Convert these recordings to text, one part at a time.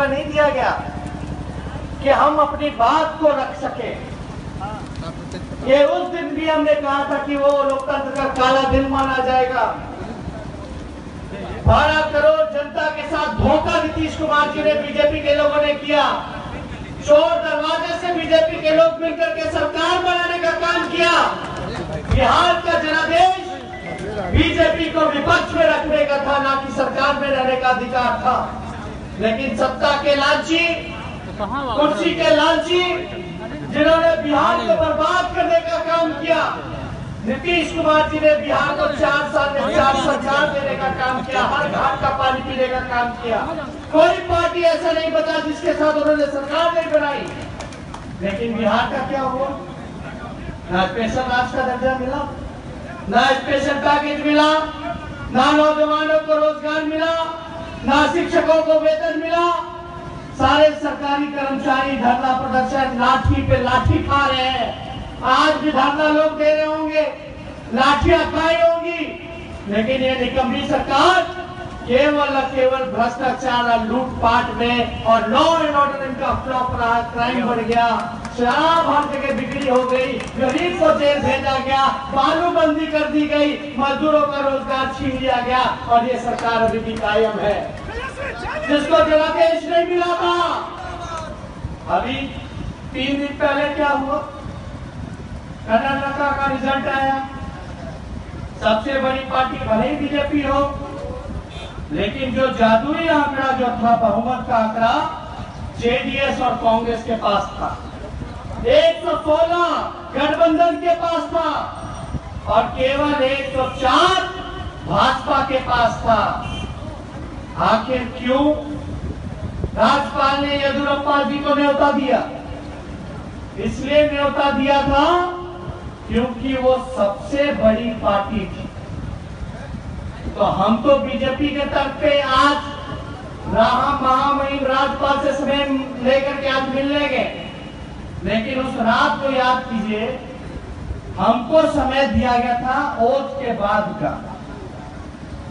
मौका नहीं दिया गया कि हम अपनी बात को रख सके। ये उस दिन भी हमने कहा था कि वो लोकतंत्र का काला दिन माना जाएगा। 12 करोड़ जनता के साथ धोखा नीतीश कुमार जी ने, बीजेपी के लोगों ने किया। चोर दरवाजे से बीजेपी के लोग मिलकर के सरकार बनाने का काम किया। बिहार का जनादेश बीजेपी को विपक्ष में रखने का था, ना कि सरकार में रहने का अधिकार था। लेकिन सत्ता के लालची, कुर्सी के लालची, जिन्होंने बिहार को बर्बाद करने का काम किया, नीतीश कुमार जी ने बिहार को 4 साल में 4 सरकार देने का काम किया, हर घाट का पानी पीने का काम किया। कोई पार्टी ऐसा नहीं बचा जिसके साथ उन्होंने सरकार नहीं बनाई। लेकिन बिहार का क्या हुआ? ना स्पेशल राष्ट्र का दर्जा मिला, ना स्पेशल पैकेज मिला, ना नौजवानों को रोजगार मिला, ना शिक्षकों को वेतन मिला। सारे सरकारी कर्मचारी धरना प्रदर्शन, लाठी पे लाठी खा रहे हैं। आज भी धरना लोग दे रहे होंगे, लाठियां खाई होंगी। लेकिन ये निकम्मी सरकार केवल भ्रष्टाचार और लूटपाट में, और लॉ एंड ऑर्डर इनका फ्लॉप रहा, क्राइम बढ़ गया, शराब हर जगह बिक्री हो गई, गरीब को जेल भेजा गया, बालूबंदी कर दी गई, मजदूरों का रोजगार छीन लिया गया। और ये सरकार अभी भी कायम है, जिसको जनादेश नहीं मिला था। अभी 3 दिन पहले क्या हुआ? कर्नाटका का रिजल्ट आया। सबसे बड़ी पार्टी भले ही बीजेपी हो, लेकिन जो जादुई आंकड़ा जो था, बहुमत का आंकड़ा, जेडीएस और कांग्रेस के पास था। 116 गठबंधन के पास था और केवल 104 भाजपा के पास था। आखिर क्यों? राज्यपाल ने येदियुरप्पा जी को न्योता दिया। इसलिए न्योता दिया था क्योंकि वो सबसे बड़ी पार्टी थी। तो हम तो बीजेपी के तरफ पे आज महामहिम राज्यपाल से समय लेकर के आज मिलने गए, लेकिन उस रात को याद कीजिए, हमको समय दिया गया था ओथ के बाद का।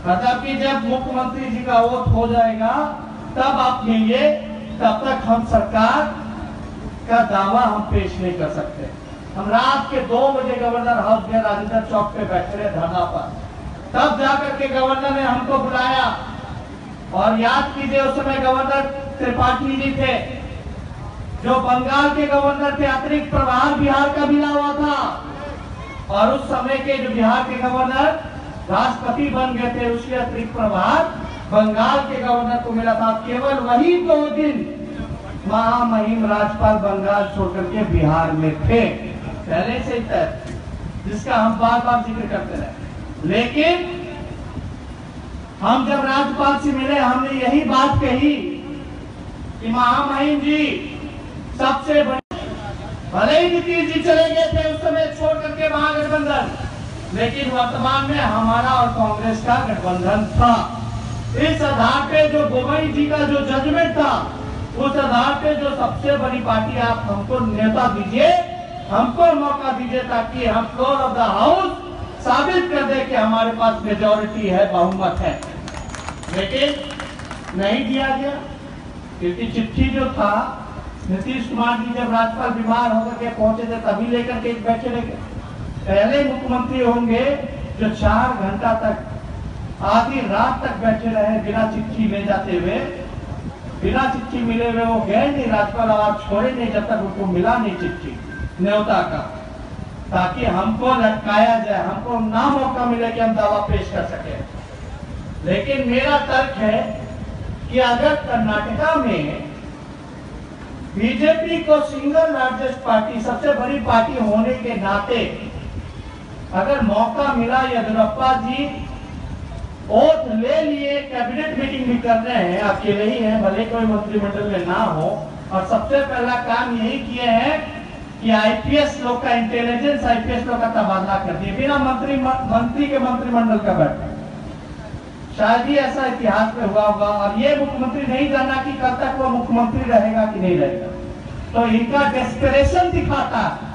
तथापि जब मुख्यमंत्री जी का ओथ हो जाएगा तब आप मिलिए, तब तक हम सरकार का दावा हम पेश नहीं कर सकते। हम रात के 2 बजे गवर्नर हाउस में राजेंद्र चौक पे बैठे रहे धरना पर, तब जाकर के गवर्नर ने हमको बुलाया। और याद कीजिए, उस समय गवर्नर त्रिपाठी जी थे, जो बंगाल के गवर्नर थे। अतिरिक्त प्रभार बिहार का मिला हुआ था और उस समय के जो बिहार के गवर्नर राष्ट्रपति बन गए थे, उसके अतिरिक्त प्रभार बंगाल के गवर्नर को मिला था। केवल वही 2 दिन महामहिम राज्यपाल बंगाल छोड़कर के बिहार में थे, पहले से तय, जिसका हम बार बार जिक्र करते रहे। लेकिन हम जब राज्यपाल से मिले, हमने यही बात कही कि महामहिम जी सबसे बड़ी, भले ही नीतीश जी चले गए थे उस समय छोड़ करके महागठबंधन, लेकिन वर्तमान में हमारा और कांग्रेस का गठबंधन था। इस आधार पे जो गोगोई जी का जो जजमेंट था, उस आधार पे जो सबसे बड़ी पार्टी, आप हमको नेता दीजिए, हमको मौका दीजिए, ताकि हम फ्लोर ऑफ द हाउस साबित कर दे कि हमारे पास मेजॉरिटी है, बहुमत है। लेकिन नहीं दिया गया, क्योंकि चिट्ठी जो था, नीतीश कुमार जी जब राज्यपाल बीमार होकर के पहुंचे थे तभी लेकर के बैठे रहे। पहले मुख्यमंत्री होंगे जो 4 घंटा तक, आधी रात तक बैठे रहे बिना चिट्ठी ले जाते हुए, बिना चिट्ठी मिले हुए वो गए नहीं, राज्यपाल आवाज छोड़े नहीं जब तक उनको मिला नहीं चिट्ठी न्योता का, ताकि हमको लटकाया जाए, हमको ना मौका मिले कि हम दावा पेश कर सके। लेकिन मेरा तर्क है कि अगर कर्नाटका में बीजेपी को सिंगल लार्जेस्ट पार्टी, सबसे बड़ी पार्टी होने के नाते अगर मौका मिला, येदियुरप्पा जी ओथ ले लिए, कैबिनेट मीटिंग भी कर रहे हैं, अकेले ही हैं, भले कोई मंत्रिमंडल में ना हो, और सबसे पहला काम यही किए हैं कि आईपीएस लोग का, इंटेलिजेंस आईपीएस लोग का तबादला कर दिए बिना मंत्री के मंत्रिमंडल का बैठा। शायद ही ऐसा इतिहास में हुआ होगा। और ये मुख्यमंत्री नहीं जाना कि कब तक वो मुख्यमंत्री रहेगा कि नहीं रहेगा। तो इनका डेस्परेशन दिखाता है,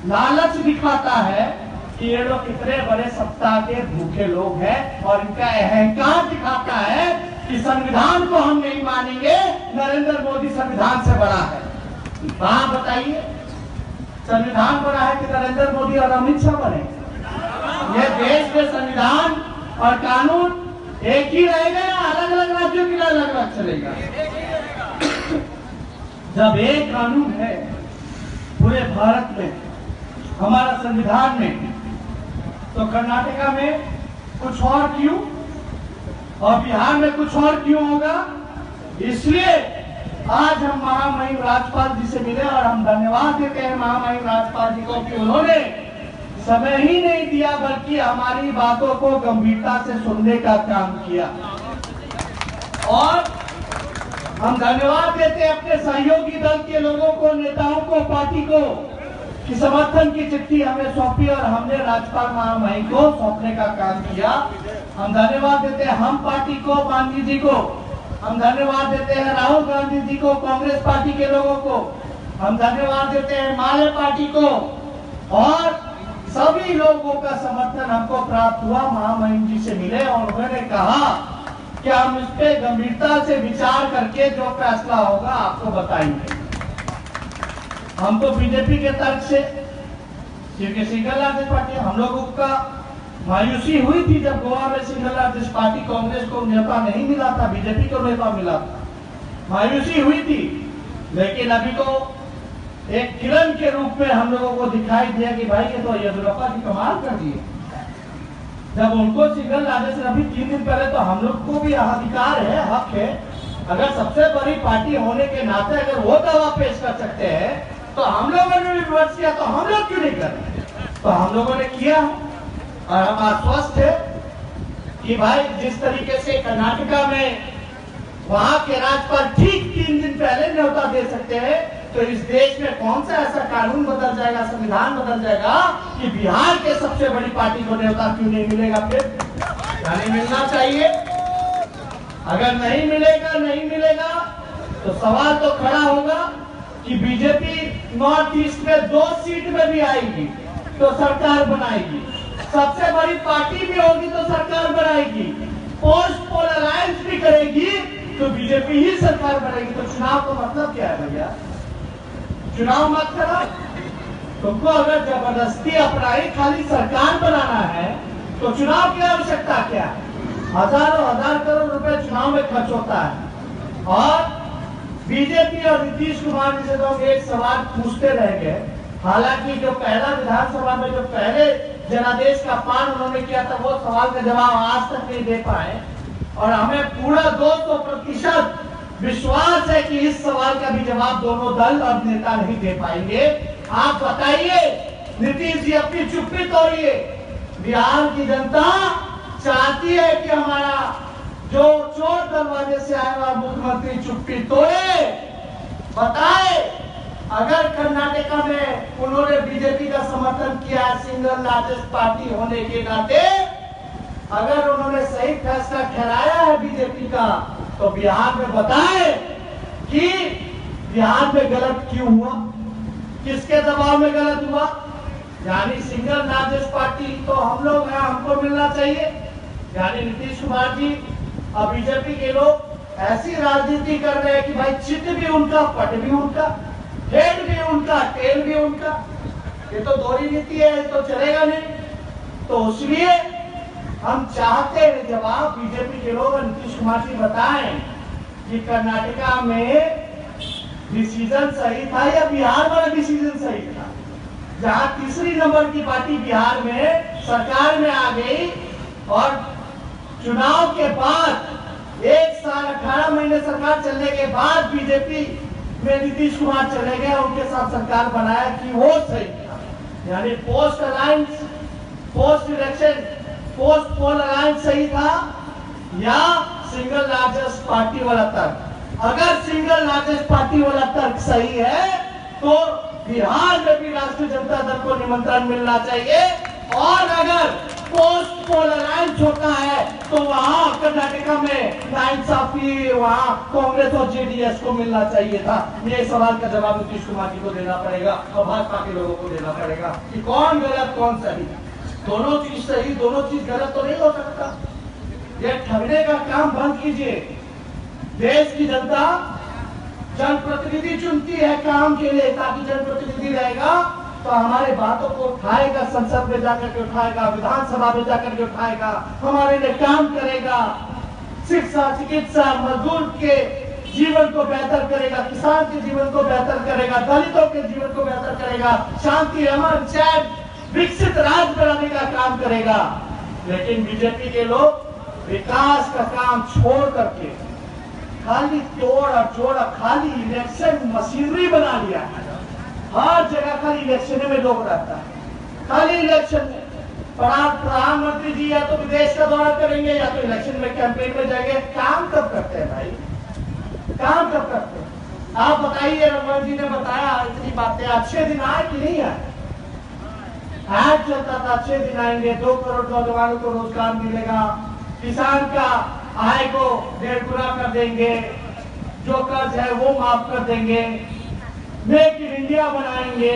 लालच दिखाता है कि ये लोग कितने बड़े सत्ता के भूखे लोग हैं, और इनका अहंकार दिखाता है कि संविधान को हम नहीं मानेंगे, नरेंद्र मोदी संविधान से बड़ा है। वहां बताइए, संविधान बड़ा है कि नरेंद्र मोदी और अमित शाह बने? ये देश में संविधान और कानून एक ही रहेगा या अलग अलग राज्यों के लिए अलग अलग चलेगा? जब एक कानून है पूरे भारत में, हमारा संविधान में, तो कर्नाटका में कुछ और क्यों और बिहार में कुछ और क्यों होगा? इसलिए आज हम महामहिम राज्यपाल जी से मिले और हम धन्यवाद देते हैं महामहिम राज्यपाल जी को कि उन्होंने समय ही नहीं दिया बल्कि हमारी बातों को गंभीरता से सुनने का काम किया। और हम धन्यवाद देते हैं अपने सहयोगी दल के लोगों को, नेताओं को, पार्टी को कि समर्थन की चिट्ठी हमें सौंपी और हमने राज्यपाल महामहिम को सौंपने का काम किया। हम धन्यवाद देते हैं हम पार्टी को, गांधी जी को, हम धन्यवाद देते हैं राहुल गांधी जी को, कांग्रेस पार्टी के लोगों को, हम धन्यवाद देते हैं माले पार्टी को, और सभी लोगों का समर्थन हमको प्राप्त हुआ। महामहिम जी से मिले और उन्होंने कहा कि हम इस पे गंभीरता से विचार करके जो फैसला होगा आपको बताएंगे। हमको बीजेपी के तर्क से, क्योंकि सिंगल लार्जेस्ट पार्टी, हम लोगों का मायूसी हुई थी जब गोवा में सिंगल लार्जेस्ट पार्टी कांग्रेस को नेता नहीं मिला था, बीजेपी को नेता मिला था, मायूसी हुई थी। लेकिन अभी तो एक किरण के रूप में हम लोगों को दिखाई दिया कि भाई ये तो येदियुरप्पा जी कमाल कर दिए। जब उनको सिंगल लार्जेस्ट, अभी 3 दिन पहले तो हम लोग को भी अधिकार है, हक है, अगर सबसे बड़ी पार्टी होने के नाते अगर वो दावा पेश कर सकते हैं तो हम लोगों ने भी विमर्श किया, तो हम लोग क्यों नहीं कर रहे? तो हम लोगों ने किया और हम आश्वस्त है कि भाई जिस तरीके से कर्नाटका में वहां के राज्यपाल ठीक 3 दिन पहले न्योता दे सकते हैं, तो इस देश में कौन सा ऐसा कानून बदल जाएगा, संविधान बदल जाएगा कि बिहार के सबसे बड़ी पार्टी को न्योता क्यों नहीं मिलेगा? फिर यानी मिलना चाहिए। अगर नहीं मिलेगा तो सवाल तो खड़ा होगा कि बीजेपी नॉर्थ ईस्ट में 2 सीट में भी आएगी तो सरकार बनाएगी, सबसे बड़ी पार्टी भी होगी तो सरकार बनाएगी, पोस्ट पोल अलायंस भी करेगी तो बीजेपी ही सरकार बनाएगी। तो चुनाव का मतलब क्या है भैया? चुनाव मत करो। तुमको अगर जबरदस्ती अपराधी खाली सरकार बनाना है तो चुनाव की आवश्यकता क्या है? हजारों हजार करोड़ रुपए चुनाव में खर्च होता है। और बीजेपी और नीतीश कुमार जी से तो एक सवाल पूछते रह गए, हालांकि जो पहला विधानसभा में जो पहले जनादेश का पान उन्होंने किया था वो सवाल का जवाब आज तक नहीं दे पाए, और हमें पूरा 200% विश्वास है कि इस सवाल का भी जवाब दोनों दल और नेता नहीं दे पाएंगे। आप बताइए, नीतीश जी अपनी चुप्पी तोड़िए। बिहार की जनता चाहती है कि हमारा जो चोर दरवाजे से आया हुआ मुख्यमंत्री चुप्पी तोड़े। बताए, अगर कर्नाटका में उन्होंने बीजेपी का समर्थन किया सिंगल लार्जेस्ट पार्टी होने के नाते, अगर उन्होंने सही फैसला ठहराया है बीजेपी का, तो बिहार में बताए कि बिहार में गलत क्यों हुआ, किसके दबाव में गलत हुआ। यानी सिंगल लार्जेस्ट पार्टी तो हम लोग हैं, हमको मिलना चाहिए। यानी नीतीश कुमार जी और बीजेपी के लोग ऐसी राजनीति कर रहे हैं कि भाई चित्त भी उनका, पट भी उनका, हेड भी उनका, टेल भी उनका। ये तो दोहरी नीति है, तो चलेगा नहीं। तो इसलिए हम चाहते हैं जवाब बीजेपी के लोग और नीतीश कुमार जी बताएं कि कर्नाटका में डिसीजन सही था या बिहार वाला डिसीजन सही था। जहां तीसरी नंबर की पार्टी बिहार में सरकार में आ गई और चुनाव के बाद 1 साल 18 महीने सरकार चलने के बाद बीजेपी में नीतीश कुमार चले गए, उनके साथ सरकार बनाया कि वो सही था। यानी post alliance, post election, post poll alliance सही था या सिंगल लार्जेस्ट पार्टी वाला तर्क? अगर सिंगल लार्जेस्ट पार्टी वाला तर्क सही है तो बिहार में भी राष्ट्रीय जनता दल को निमंत्रण मिलना चाहिए, और अगर पोस्ट पोल अलायंस होता है तो वहां कर्नाटका में नाइंसाफी वहां कांग्रेस और जेडीएस को मिलना चाहिए था। ये सवाल का जवाब नीतीश कुमार जी को देना पड़ेगा और भाजपा के लोगों को देना पड़ेगा कि कौन गलत कौन सही। दोनों चीज सही, दोनों चीज गलत तो नहीं हो सकता। ये ठगने का काम बंद कीजिए। देश की जनता जनप्रतिनिधि चुनती है काम के लिए, ताकि जनप्रतिनिधि रहेगा तो हमारे बातों को उठाएगा, संसद में जाकर के उठाएगा, विधानसभा में जाकर के उठाएगा, हमारे लिए काम करेगा, शिक्षा, चिकित्सा, मजदूर के जीवन को बेहतर करेगा, किसान के जीवन को बेहतर करेगा, दलितों के जीवन को बेहतर करेगा, शांति, अमन, चैन, विकसित राज्य बनाने का काम करेगा। लेकिन बीजेपी के लोग विकास का काम छोड़ करके खाली तोड़ और जोड़, खाली इलेक्शन मशीनरी बना लिया है। हर जगह खाली इलेक्शन में लोग रहता है, खाली इलेक्शन में। प्रधानमंत्री जी या तो विदेश का दौरा करेंगे या तो इलेक्शन में कैंपेन में जाएंगे। काम कब करते हैं भाई, काम कब करते हैं? आप बताइए, रमन जी ने बताया इतनी बातें, अच्छे दिन आए कि नहीं आए? आज चलता था अच्छे दिन आएंगे, 2 करोड़ नौजवानों को रोजगार मिलेगा, किसान का आय को 1.5 गुना कर देंगे, जो कर्ज है वो माफ कर देंगे, मेक इन इंडिया बनाएंगे,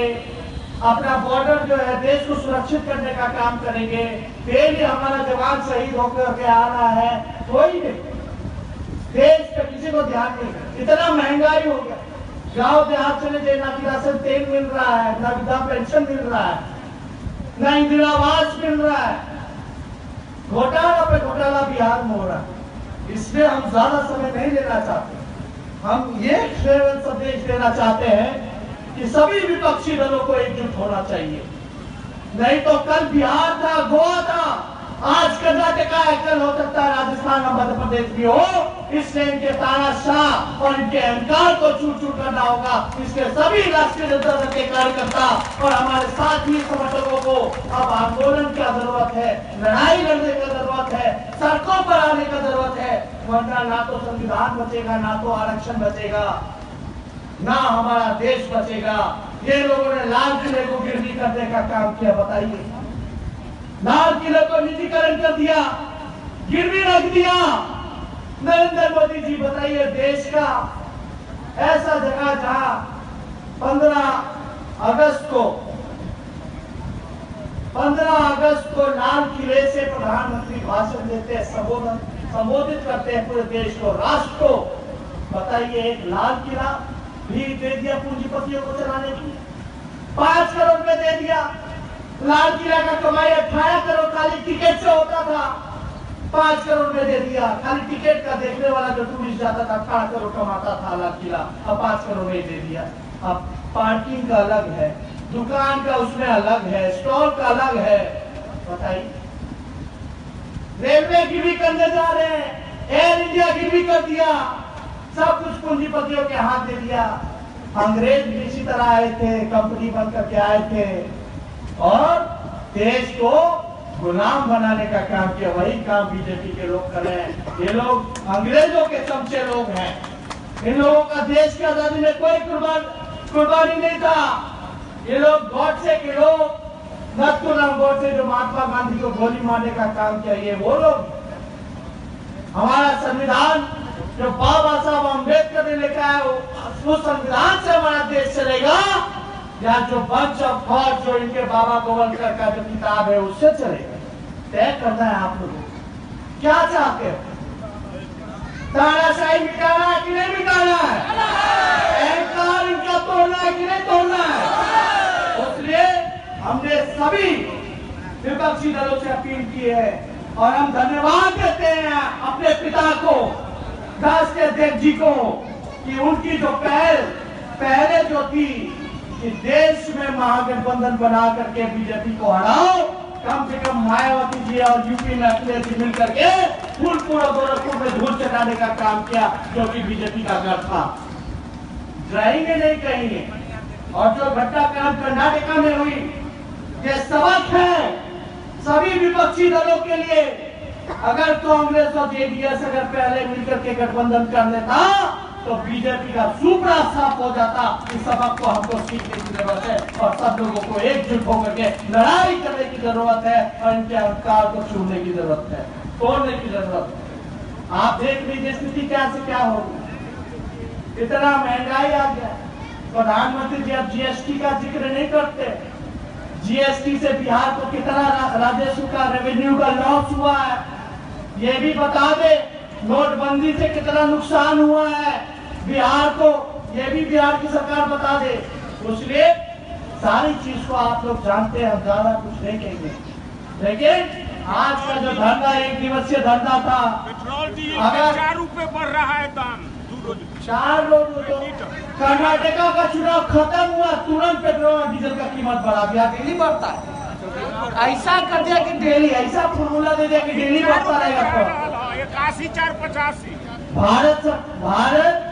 अपना बॉर्डर जो है देश को सुरक्षित करने का काम करेंगे, डेली हमारा जवान शहीद होकर के आ रहा है, कोई नहीं, देश पे किसी को ध्यान नहीं। इतना महंगाई हो गया, गांव देहात चले जाए ना किरासन तेल मिल रहा है, ना वृद्धा पेंशन मिल रहा है, ना इंदिरा आवास मिल रहा है। घोटाला पे घोटाला बिहार में हो रहा है। इसमें हम ज्यादा समय नहीं लेना चाहते, हम ये संदेश देना चाहते हैं कि सभी विपक्षी दलों को एकजुट होना चाहिए। नहीं तो कल बिहार था, गोवा था, आज कर्नाटका है, कल हो सकता है राजस्थान और मध्य प्रदेश भी हो। इसलिए इनके तानाशाह और इनके अहंकार को चूर चूर करना होगा। इसके सभी राष्ट्रीय जनता दल के कार्यकर्ता और हमारे साथी समर्थकों को अब आंदोलन की जरूरत है, लड़ाई लड़ने की जरूरत है, सड़कों पर आने की जरूरत है, वरना ना तो संविधान बचेगा, ना तो आरक्षण बचेगा, ना हमारा देश बचेगा। ये लोगों ने लाल किले को गिरवी करने का काम किया, बताइए, लाल किले को निजीकरण कर दिया, गिरवी रख दिया। नरेंद्र मोदी जी बताइए, देश का ऐसा जगह जहां 15 अगस्त को लाल किले से प्रधानमंत्री भाषण देते हैं, संबोधित करते हैं पूरे देश को, राष्ट्र को। बताइए, एक लाल किला भी दे दिया पूंजीपतियों को चलाने के लिए, 5 करोड़ रुपए दे दिया। लाल किला का कमाई 18 करोड़ खाली टिकट से होता था, 5 करोड़ में दे दिया। खाली टिकट का देखने वाला जो टूरिस्ट जाता था 18 करोड़ कमाता था लाल किला, अब 5 करोड़ में दे दिया। अब पार्किंग का अलग है, दुकान का उसमें अलग है, स्टॉल का अलग है। बताइए, रेलवे की भी करने जा रहे हैं, एयर इंडिया की भी कर दिया, सब कुछ पूंजीपतियों के हाथ दे दिया। अंग्रेज भी इसी तरह आए थे, कंपनी बंद करके आए थे और देश को गुलाम बनाने का काम किया। वही काम बीजेपी के लोग कर रहे हैं। ये लोग अंग्रेजों के चमचे लोग हैं। इन लोगों का देश की आजादी में कोई कुर्बानी नहीं था। ये लोग गॉडसे के लोग, नथुराम गॉडसे जो महात्मा गांधी को गोली मारने का काम किया, ये वो लोग। हमारा संविधान जो बाबा साहब अम्बेडकर ने लिखा है, उस संविधान से हमारा देश चलेगा, या जो बंच ऑफ थॉट जो इनके बाबा गोवलकर का जो किताब है उससे चलेगा। तय करना है आप लोगों को, क्या चाहते हो? तानाशाही मिटाना है कि नहीं मिटाना है? अहंकार इनका तोड़ना है कि नहीं तोड़ना है? इसलिए हमने सभी विपक्षी दलों से अपील की है और हम धन्यवाद देते हैं अपने पिता को, राष्ट्रीय अध्यक्ष जी को, कि उनकी जो पहले जो थी कि देश में महागठबंधन बना करके बीजेपी को हराओ, कम से कम मायावती जी और यूपी में अखिलेश जी मिलकर के फूलपुर और गोरखपुर में धूल चटाने का काम किया, जो कि बीजेपी का घर था। जाएंगे नहीं कहेंगे। और जो घटनाक्रम कर्नाटका में हुई, ये सबक है सभी विपक्षी दलों के लिए। अगर कांग्रेस और जेडीएस अगर पहले मिलकर के गठबंधन कर लेता तो बीजेपी का सुपड़ा साफ हो जाता। इस सबक को हमको सीखने की जरूरत है और सब लोगों को एकजुट होकर के लड़ाई करने की जरूरत है और इनके अहंकार को छूने की जरूरत है, तोड़ने की जरूरत है। आप देख लीजिए स्थिति क्या से क्या होगी। इतना महंगाई आ गया, प्रधानमंत्री जी अब जीएसटी का जिक्र नहीं करते। जीएसटी से बिहार को कितना राजस्व का, रेवेन्यू का लॉस हुआ है, ये भी बता दे। नोटबंदी से कितना नुकसान हुआ है बिहार को, ये भी बिहार की सरकार बता दे। इसलिए सारी चीज को आप लोग जानते हैं, हम ज्यादा कुछ नहीं कहेंगे। लेकिन आज का जो धरना, 1 दिवसीय धरना था, पेट्रोल डीजल अगर 4 रुपए बढ़ रहा है दाम, 4 लोग तो कर्नाटका का चुनाव खत्म हुआ, तुरंत पेट्रोल और डीजल का कीमत बढ़ा दिया। दिल्ली बढ़ता है, ऐसा कर दिया कि डेली, ऐसा फॉर्मूला दे दिया कि डेली बढ़ता रहेगा। 81 485। भारत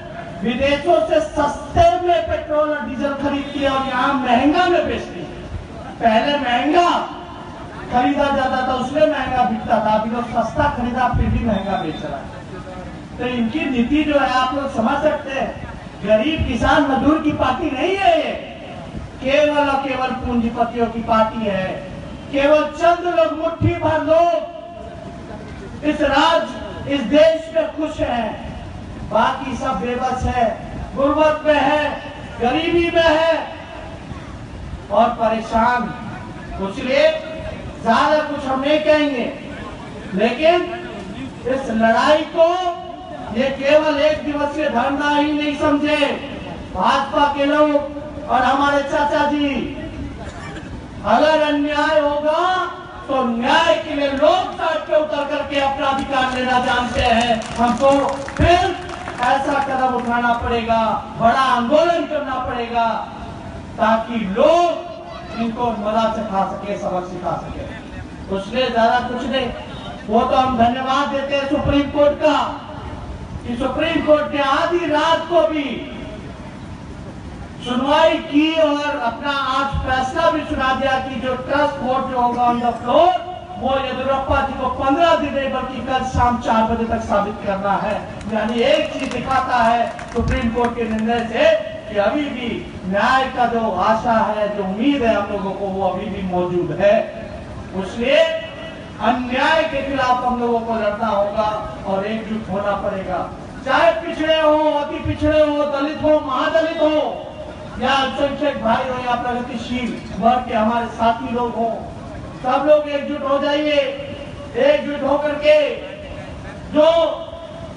विदेशों से सस्ते में पेट्रोल और डीजल खरीदती है और यहाँ महंगा में बेचती है। पहले महंगा खरीदा जाता था, उसमें महंगा बिकता था, अभी लोग सस्ता खरीदा फिर भी महंगा बेच रहा है। तो इनकी नीति जो है आप लोग समझ सकते हैं। गरीब किसान मजदूर की पार्टी नहीं है ये, केवल और केवल पूंजीपतियों की पार्टी है। केवल चंद लोग, मुट्ठी भर लोग इस देश में खुश हैं, बाकी सब बेबस है, गुर्बत में है, गरीबी में है और परेशान। इसलिए ज्यादा कुछ हम नहीं कहेंगे, लेकिन इस लड़ाई को ये केवल 1 दिवसीय धरना ही नहीं समझे। भाजपा के लोग और हमारे चाचा जी, अगर अन्याय होगा तो न्याय के लिए लोग सड़क पे उतर करके अपना अधिकार लेना जानते हैं। हमको फिर ऐसा कदम उठाना पड़ेगा, बड़ा आंदोलन करना पड़ेगा, ताकि लोग इनको मजा सिखा सके, सबक सिखा सके। उसने ज्यादा कुछ नहीं। वो तो हम धन्यवाद देते हैं सुप्रीम कोर्ट का कि सुप्रीम कोर्ट ने आधी रात को भी सुनवाई की और अपना आज फैसला भी सुना दिया कि जो ट्रस्ट वोट जो होगा ऑन द फ्लोर, वो येदियुरप्पा जी को 15 दिन नहीं बल्कि कल शाम 4 बजे तक साबित करना है। यानी एक चीज दिखाता है सुप्रीम कोर्ट के निर्णय से कि अभी भी न्याय का जो आशा है, जो उम्मीद है हम लोगों को, वो अभी भी मौजूद है। इसलिए अन्याय के खिलाफ हम लोगों को लड़ना होगा और एकजुट होना पड़ेगा। चाहे पिछड़े हो, अति पिछड़े हो, दलित हो, महादलित हो, या अल्पसंख्यक भाई हो, या प्रगतिशील वर्ग के हमारे साथी लोग हो, सब लोग एकजुट हो जाइए। एकजुट होकर के जो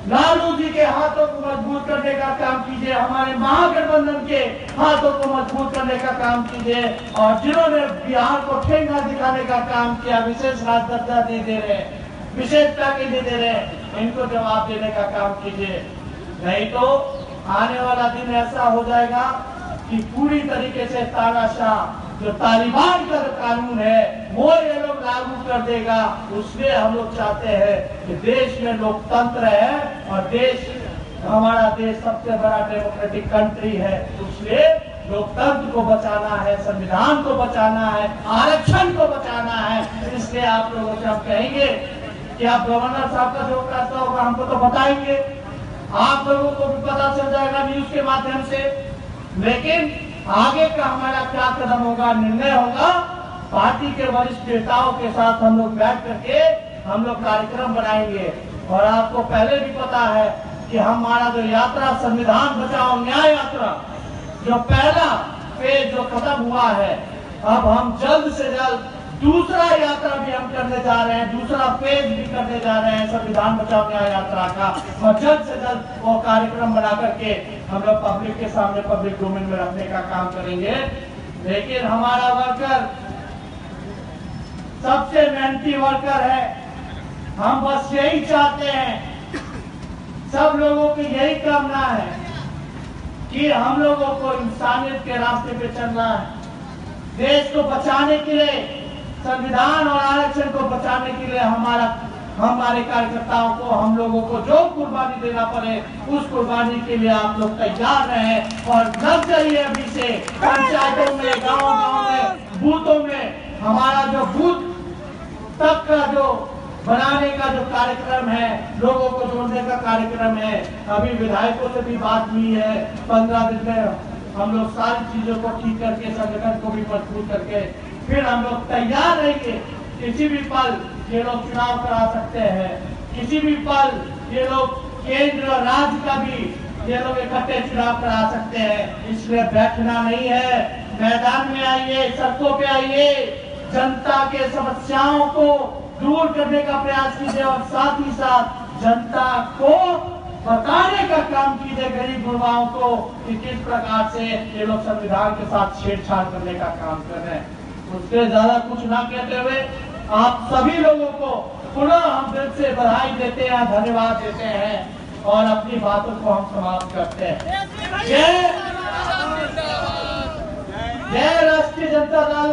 लालू जी के हाथों को मजबूत करने का काम कीजिए, हमारे महागठबंधन के हाथों को मजबूत करने का काम कीजिए, और जिन्होंने बिहार को ठेंगा दिखाने का काम किया, विशेष राज दर्जा नहीं दे रहे, विशेषता के लिए दे रहे, इनको जवाब देने का काम कीजिए। नहीं तो आने वाला दिन ऐसा हो जाएगा कि पूरी तरीके से तानाशाह जो तालिबान का जो कानून है वो ये लोग लागू कर देगा। उसमें हम लोग चाहते हैं कि देश में लोकतंत्र है और हमारा देश सबसे बड़ा डेमोक्रेटिक कंट्री है। इसलिए लोकतंत्र को बचाना है, संविधान को बचाना है, आरक्षण को बचाना है। इसलिए आप लोगों से हम कहेंगे कि आप गवर्नर साहब का जो फैसला होगा हमको तो बताएंगे, आप लोगों को भी पता चल जाएगा न्यूज के माध्यम से। लेकिन आगे का हमारा क्या कदम होगा, निर्णय होगा, पार्टी के वरिष्ठ नेताओं के साथ हम लोग बैठ करके हम लोग कार्यक्रम बनाएंगे। और आपको पहले भी पता है कि हमारा जो यात्रा संविधान बचाओ न्याय यात्रा, जो पहला फेज जो खत्म हुआ है, अब हम जल्द से जल्द दूसरा यात्रा भी हम करने जा रहे हैं, दूसरा फेज भी करने जा रहे हैं संविधान बचाओ न्याय यात्रा का। और जल्द से जल्द वो कार्यक्रम बना करके हम लोग पब्लिक के सामने, पब्लिक डोमेन में रखने का काम करेंगे। लेकिन हमारा वर्कर सबसे मेहनती वर्कर है, हम बस यही चाहते हैं, सब लोगों की यही कामना है कि हम लोगों को इंसानियत के रास्ते पे चलना है। देश को बचाने के लिए, संविधान और आरक्षण को बचाने के लिए हमारे कार्यकर्ताओं को, हम लोगों को जो कुर्बानी देना पड़े उस कुर्बानी के लिए आप लोग तैयार रहें। और लग जाइए अभी से पंचायतों में, गाँव में, बूथों में। हमारा जो बूथ तक का जो बनाने का जो कार्यक्रम है, लोगों को जोड़ने का कार्यक्रम है, अभी विधायकों से भी बात हुई है। 15 दिन में हम लोग सारी चीजों को ठीक करके, संगठन को भी मजबूत करके फिर हम लोग तैयार रहेंगे। किसी भी पल ये लोग चुनाव करा सकते हैं, किसी भी पल ये लोग केंद्र और राज्य का भी ये लोग इकट्ठे चुनाव करा सकते हैं। इसलिए बैठना नहीं है, मैदान में आइए, सड़कों पे आइए, जनता के समस्याओं को दूर करने का प्रयास कीजिए और साथ ही साथ जनता को बताने का काम कीजिए, गरीब गुरबाओं को, कि किस प्रकार से ये लोग संविधान के साथ छेड़छाड़ करने का काम कर रहे हैं। उससे ज्यादा कुछ ना कहते हुए आप सभी लोगों को पुनः हम दिल से बधाई देते हैं, धन्यवाद देते हैं और अपनी बातों को हम समाप्त करते हैं। जय राष्ट्रीय जनता दल।